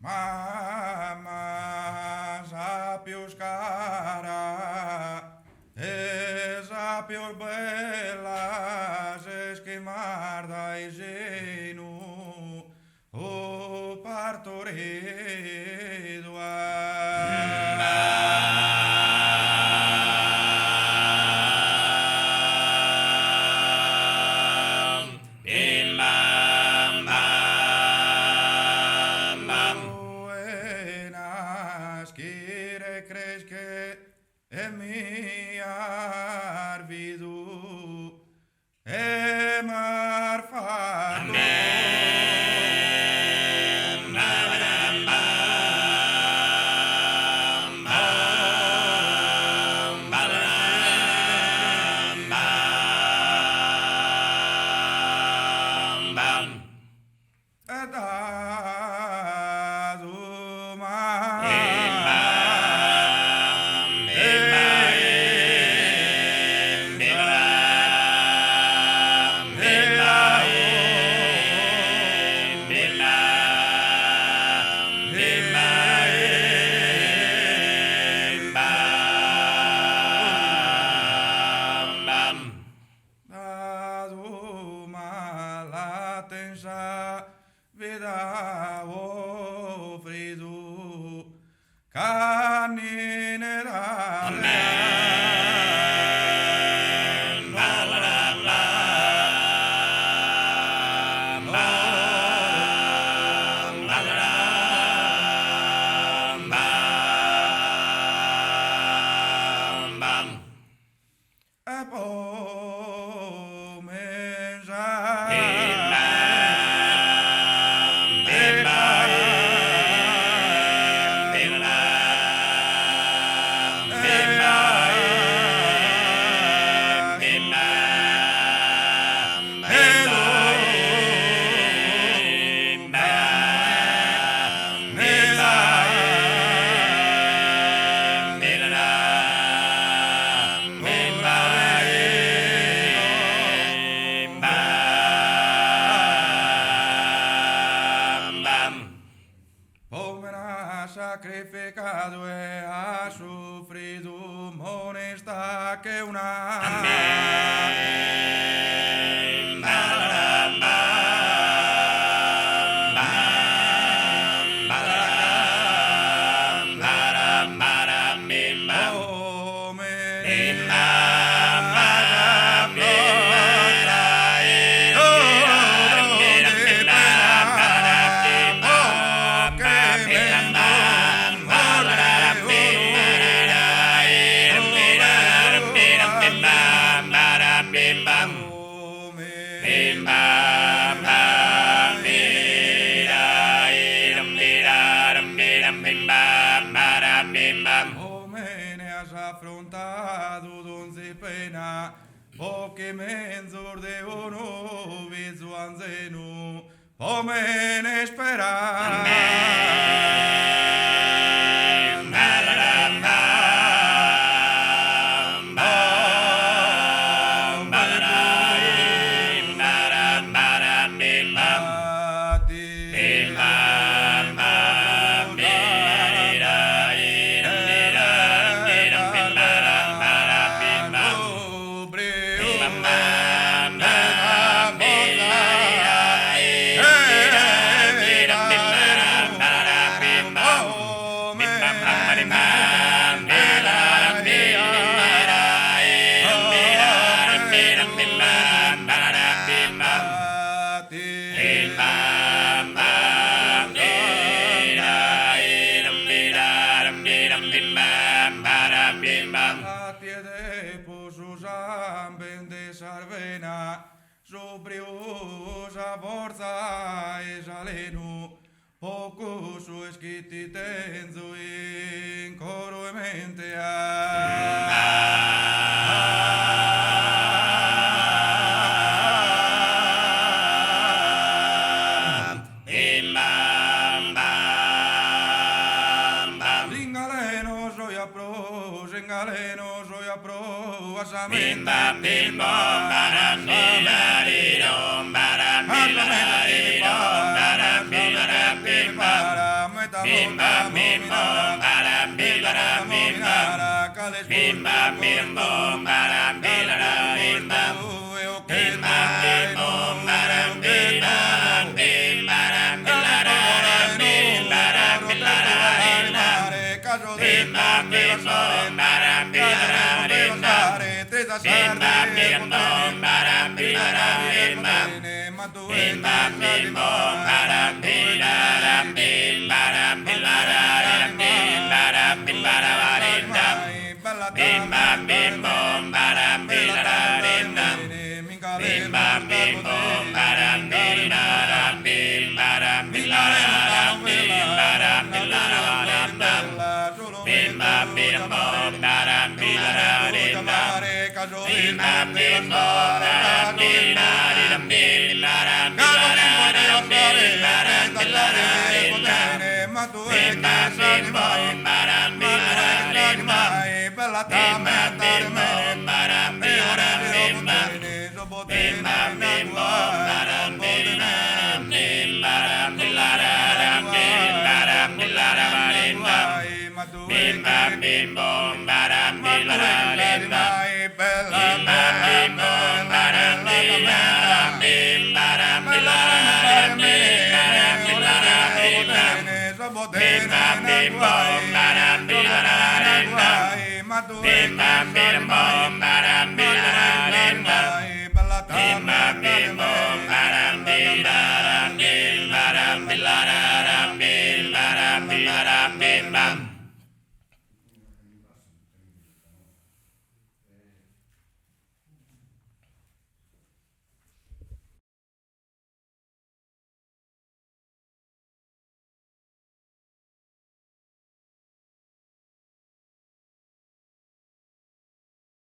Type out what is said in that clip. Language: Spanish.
Mama sapios cara, sapios belas esquemarda e genu, o partorido é minha vida, é marfado. É dado vida ofrido caninera e sacrificado e ha sofrido monesta que una Homene has affrontado donde pena, o che menzor de uno vizu anzenu, homene spera. Sobriusa forza e jalenu, poco su eschiti tenzo in coro e mente Zingaleno soy a pro, asamenta. bim bam bim bom baram bilaram bim bam bim bam bim bom baram bilaram bim bam bim bam bim bom baram bilaram bim baram bilaram bim baram bilaram bim bam bim bom baram bilaram bim bam bim bam bim bom baram bilaram bim bam bim bam bim bom baram bilaram bim baram bilaram bim baram bilaram bim bam bim bom baram bilaram bim bam bim bom baram bilaram bim baram bilaram bim baram bilaram bim bam bim bom baram bilaram bim bam bim bom baram bilaram bim baram bilaram bim baram bilaram bim bam bim bom baram bilaram bim bam bim bom baram bilaram bim bam bim bam bim bom baram bilaram bim baram bilaram bim baram bilaram bim bam bim bam bim bom baram bilaram bim bam bim bam bim bom baram bilaram bim baram bilaram bim baram bilaram bim bam bim bam bim bom baram bilaram bim bam bim bam bim bom baram bilaram bim bam bim bam bim bom baram bilaram bim baram bilaram